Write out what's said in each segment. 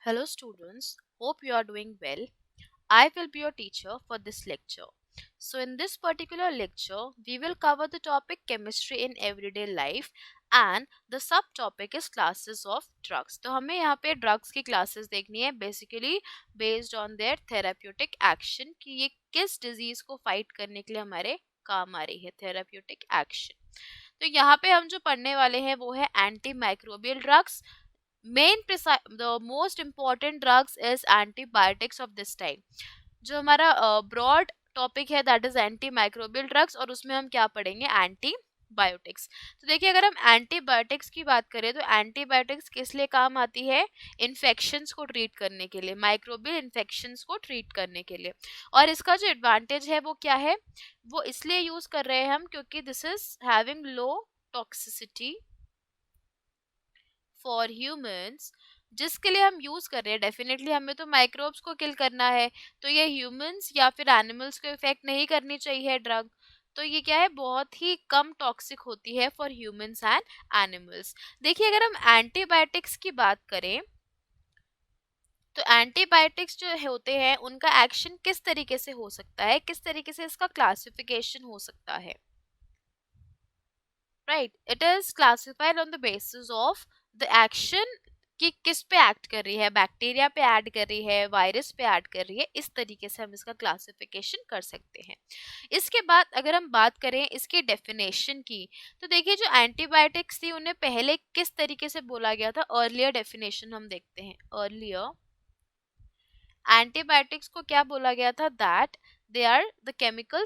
Hello students, hope you are doing well. I will be your teacher for this lecture. So in this particular lecture, we will cover the topic chemistry in everyday life and the subtopic is classes of drugs. तो हमें यहाँ पे drugs की classes देखनी है basically based on their therapeutic action कि ये किस disease को fight करने के लिए हमारे काम आ रही है therapeutic action. तो यहाँ पे हम जो पढ़ने वाले हैं वो है antimicrobial drugs. The most important drugs is antibiotics of this time. जो हमारा ब्रॉड टॉपिक है दैट इज एंटीमाइक्रोबियल ड्रग्स और उसमें हम क्या पढ़ेंगे एंटीबायोटिक्स. तो देखिए अगर हम एंटीबायोटिक्स की बात करें तो एंटीबायोटिक्स किस लिए काम आती है? इन्फेक्शंस को ट्रीट करने के लिए, माइक्रोबियल इन्फेक्शंस को ट्रीट करने के लिए. और इसका जो एडवांटेज है वो क्या है? वो इसलिए यूज कर रहे हैं हम क्योंकि this is having low toxicity for humans. जिसके लिए हम यूज कर रहे हैं डेफिनेटली हमें तो माइक्रोब्स को किल करना है, तो ये ह्यूमंस या फिर एनिमल्स को इफेक्ट नहीं करनी चाहिए ड्रग. तो ये क्या है, बहुत ही कम टॉक्सिक होती है फॉर ह्यूमंस एंड एनिमल्स. देखिए अगर हम एंटीबायोटिक्स की बात करें तो एंटीबायोटिक्स जो होते हैं उनका एक्शन किस तरीके से हो सकता है, किस तरीके से इसका क्लासिफिकेशन हो सकता है. Right, it is classified on the basis of the action कि किस पे एक्ट कर रही है, बैक्टीरिया पे ऐड कर रही है, वायरस पे ऐड कर रही है. इस तरीके से हम इसका क्लासिफिकेशन कर सकते हैं. इसके बाद अगर हम बात करें इसकी डेफिनेशन की तो देखिए जो एंटीबायोटिक्स थी उन्हें पहले किस तरीके से बोला गया था. अर्लियर डेफिनेशन हम देखते हैं. अर्लियर एंटीबायोटिक्स को क्या बोला गया था? That they are the chemical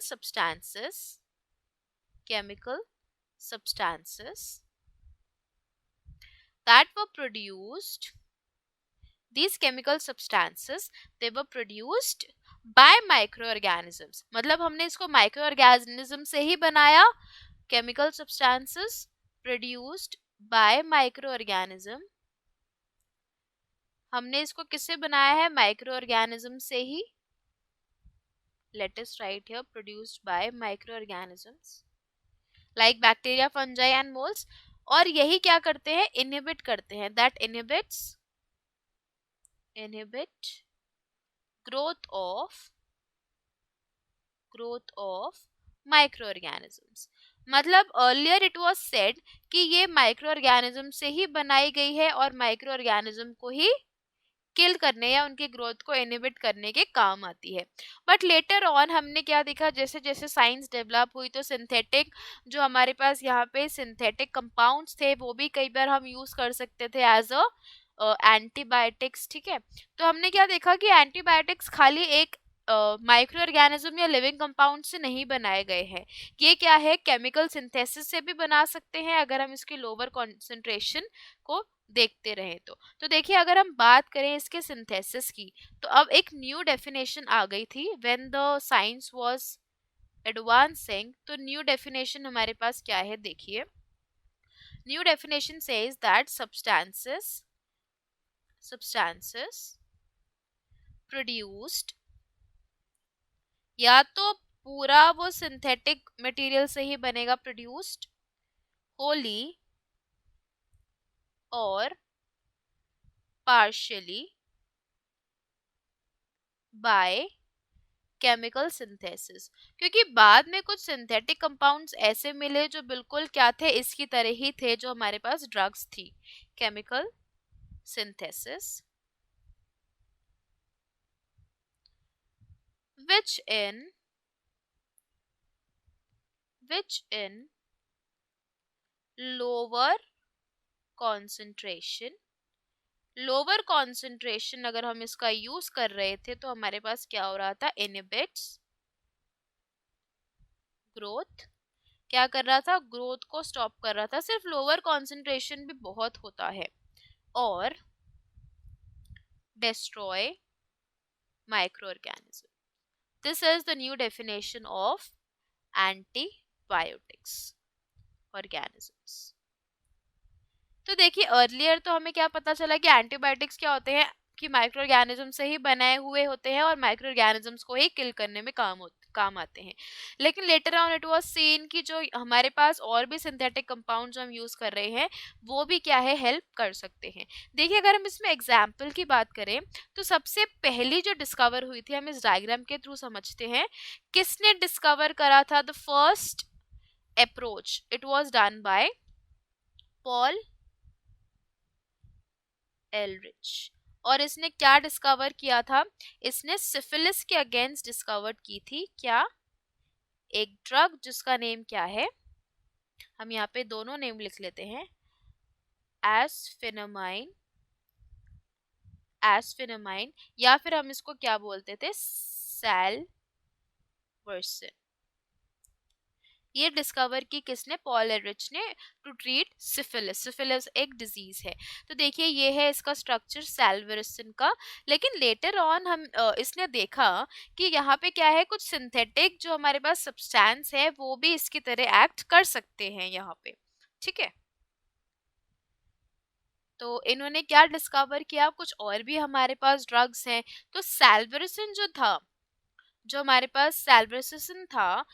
substances that were produced. These chemical substances they were produced by microorganisms. मतलब हमने इसको microorganism से ही बनाया. Chemical substances produced by microorganism. हमने इसको किससे बनाया है? microorganism से ही. Let us write here produced by microorganisms like bacteria, fungi and molds. और यही क्या करते हैं? inhibit करते हैं. That inhibit growth of microorganisms. मतलब earlier it was said कि ये microorganism से ही बनाई गई है और microorganism को ही किल करने या उनकी ग्रोथ को इनहिबिट करने के काम आती है. बट लेटर ऑन हमने क्या देखा, जैसे जैसे साइंस डेवलप हुई तो सिंथेटिक जो हमारे पास यहाँ पे सिंथेटिक कंपाउंड्स थे वो भी कई बार हम यूज कर सकते थे एज अ एंटीबायोटिक्स. ठीक है, तो हमने क्या देखा कि एंटीबायोटिक्स खाली एक माइक्रो ऑर्गेनिज्म या लिविंग कंपाउंड से नहीं बनाए गए हैं. ये क्या है, केमिकल सिंथेसिस से भी बना सकते हैं अगर हम इसकी लोअर कॉन्सेंट्रेशन को देखते रहे तो देखिए अगर हम बात करें इसके सिंथेसिस की तो अब एक न्यू डेफिनेशन आ गई थी when the science was advancing. तो न्यू डेफिनेशन हमारे पास क्या है, देखिए. New definition says that substances produced, या तो पूरा वो सिंथेटिक मटेरियल से ही बनेगा प्रोड्यूस्ड, होली और पार्शियली बाय केमिकल सिंथेसिस. क्योंकि बाद में कुछ सिंथेटिक कंपाउंड्स ऐसे मिले जो बिल्कुल क्या थे, इसकी तरह ही थे जो हमारे पास ड्रग्स थी. Chemical synthesis which in lower concentration अगर हम इसका यूज कर रहे थे तो हमारे पास क्या हो रहा था, इनहिबिट्स ग्रोथ. क्या कर रहा था, ग्रोथ को स्टॉप कर रहा था. सिर्फ लोअर कॉन्सेंट्रेशन भी बहुत होता है. और destroy microorganism. This is the new definition of antibiotics organisms. तो देखिए अर्लियर तो हमें क्या पता चला कि एंटीबायोटिक्स क्या होते हैं क्योंकि माइक्रो ऑर्गेनिज्म से ही बनाए हुए होते हैं और माइक्रो ऑर्गेनिजम्स को ही किल करने में काम आते हैं। लेकिन later on it was scene कि जो हमारे पास और भी सिंथेटिक कंपाउंड जो हम यूज कर रहे हैं वो भी क्या है, हेल्प कर सकते हैं। देखिए अगर हम इसमें एग्जाम्पल की बात करें तो सबसे पहली जो डिस्कवर हुई थी, हम इस डायग्राम के थ्रू समझते हैं किसने डिस्कवर करा था। The first approach it was done by Paul Ehrlich. और इसने क्या डिस्कवर किया था, इसने सिफिलिस के अगेंस्ट डिस्कवर की थी क्या, एक ड्रग जिसका नेम क्या है, हम यहाँ पे दोनों नेम लिख लेते हैं, एस्फेनामाइन, एस्फेनामाइन, या फिर हम इसको क्या बोलते थे, सैलवर्सन। ये डिस्कवर की किसने, पॉल एलरिच ने, टू ट्रीट सिफिलिस। सिफिलिस एक डिजीज है। तो देखिए ये है इसका स्ट्रक्चर सैलवर्सन का। लेकिन लेटर ऑन हम इसने देखा कि यहाँ पे क्या है, कुछ सिंथेटिक जो हमारे पास सब्सटेंस है वो भी इसकी तरह एक्ट कर सकते हैं यहाँ पे, ठीक है। तो इन्होंने क्या डिस्कवर किया, कुछ और भी हमारे पास ड्रग्स हैं। तो सैलवर्सन जो था, जो हमारे पास सैलवर्सन था,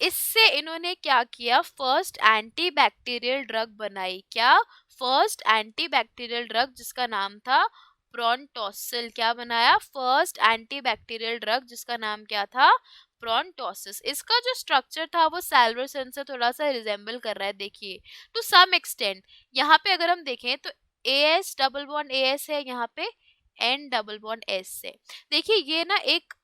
इससे इन्होंने क्या किया, फर्स्ट एंटीबैक्टीरियल ड्रग बनाई। क्या, फर्स्ट एंटीबैक्टीरियल ड्रग जिसका नाम था प्रोंटोसिल। क्या बनाया, फर्स्ट एंटीबैक्टीरियल ड्रग जिसका नाम क्या था, प्रोंटोसिस। इसका जो स्ट्रक्चर था वो सैलवर्सन से थोड़ा सा रिजेंबल कर रहा है, देखिए टू सम एक्सटेंट। यहाँ पे अगर हम देखें तो AS डबल बॉन्ड AS है, यहाँ पे N डबल बॉन्ड S है। देखिए ये ना एक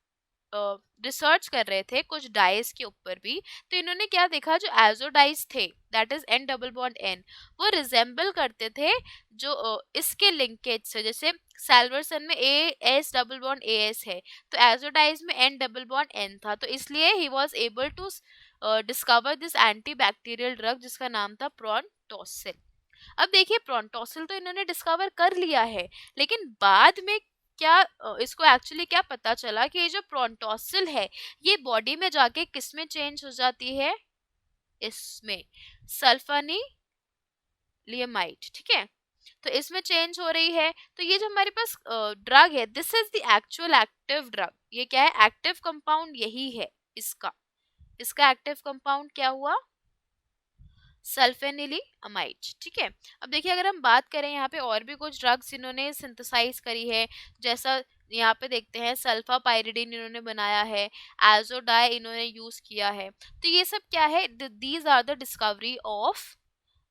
रिसर्च कर रहे थे कुछ डाइस के ऊपर भी, तो इन्होंने क्या देखा, जो एजो डाइस थे, that is N double bond N, वो रिजेंबल करते थे जो इसके लिंकेज से। जैसे सैलवर्सन में AS डबल बॉन्ड AS है, तो एजो डाइस में N डबल बॉन्ड N था, तो इसलिए ही was able to discover this antibacterial drug जिसका नाम था प्रोंटोसिल। अब देखिए प्रोंटोसिल तो इन्होंने डिस्कवर कर लिया है, लेकिन बाद में क्या इसको एक्चुअली क्या पता चला कि ये जो प्रोंटोसिल है ये बॉडी में जाके किस में चेंज हो जाती है, इसमें सल्फानिलियमाइड, ठीक है। तो इसमें चेंज हो रही है। तो ये जो हमारे पास ड्रग है, this is the actual active drug. ये क्या है, एक्टिव कंपाउंड यही है इसका। इसका एक्टिव कंपाउंड क्या हुआ, सल्फेनिलमाइड, ठीक है। अब देखिए अगर हम बात करें यहाँ पे और भी कुछ ड्रग्स इन्होंने सिंथेसाइज करी है, जैसा यहाँ पे देखते हैं सल्फा पायरिडीन इन्होंने बनाया है, एजोडाई इन्होंने यूज किया है। तो ये सब क्या है, these are the discovery of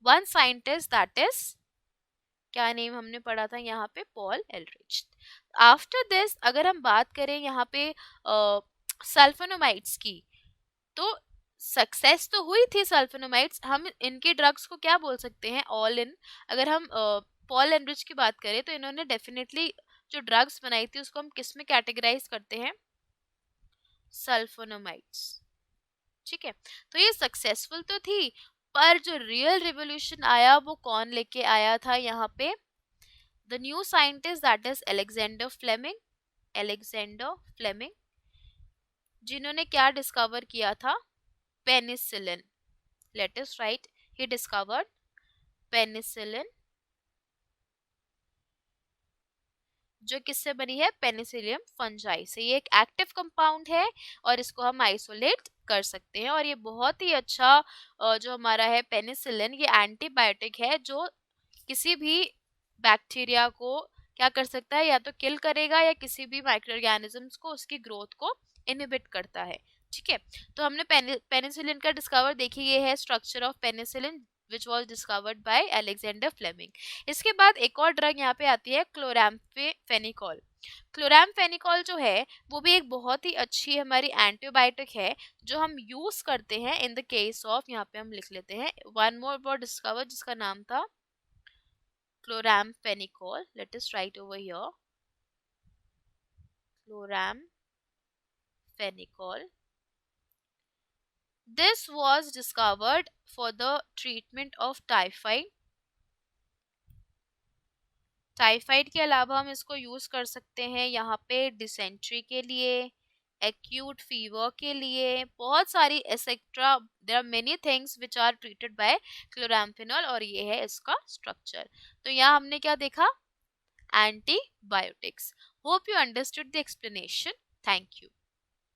one scientist, that is, क्या नेम हमने पढ़ा था यहाँ पे, पॉल एलरिच। आफ्टर दिस अगर हम बात करें यहाँ पे सल्फोनामाइड्स की, तो सक्सेस तो हुई थी सल्फोनामाइड्स। हम इनके ड्रग्स को क्या बोल सकते हैं, ऑल इन। अगर हम पॉल एनरिच की बात करें तो इन्होंने डेफिनेटली जो ड्रग्स बनाई थी उसको हम किस में कैटेगराइज करते हैं, सल्फोनामाइड्स, ठीक है। तो ये सक्सेसफुल तो थी, पर जो रियल रिवोल्यूशन आया वो कौन लेके आया था यहाँ पे, the new scientist that is Alexander Fleming. Alexander Fleming जिन्होंने क्या डिस्कवर किया था, penicillin. Let us write, he discovered penicillin, जो किससे बनी है, पेनिसिलियम फंजाई से। ये एक एक्टिव कंपाउंड है और इसको हम आइसोलेट कर सकते हैं। और ये बहुत ही अच्छा जो हमारा है पेनिसिलिन, ये एंटीबायोटिक है जो किसी भी बैक्टीरिया को क्या कर सकता है, या तो किल करेगा या किसी भी माइक्रो ऑर्गेनिजम्स को, उसकी ग्रोथ को इनहिबिट करता है, ठीक है। तो हमने पेनिसिलिन का डिस्कवर, देखिए ये है structure of penicillin which was discovered by Alexander Fleming. इसके बाद एक और ड्रग यहाँ पे आती है, क्लोराम्फेनिकोल। क्लोराम्फेनिकोल जो है वो भी एक बहुत ही अच्छी हमारी एंटीबायोटिक है जो हम यूज करते हैं इन द केस ऑफ, यहाँ पे हम लिख लेते हैं वन मोर वर्ड डिस्कवर जिसका नाम था chloramphenicol. Let us write over here chloramphenicol. This was discovered for the treatment of typhoid. Typhoid के अलावा हम इसको यूज कर सकते हैं यहाँ पे डिसेंट्री के लिए, एक्यूट फीवर के लिए, बहुत सारी etcetera, there are many things which are treated by chloramphenicol. और ये है इसका स्ट्रक्चर। तो यहाँ हमने क्या देखा, antibiotics. Hope you understood the explanation. Thank you.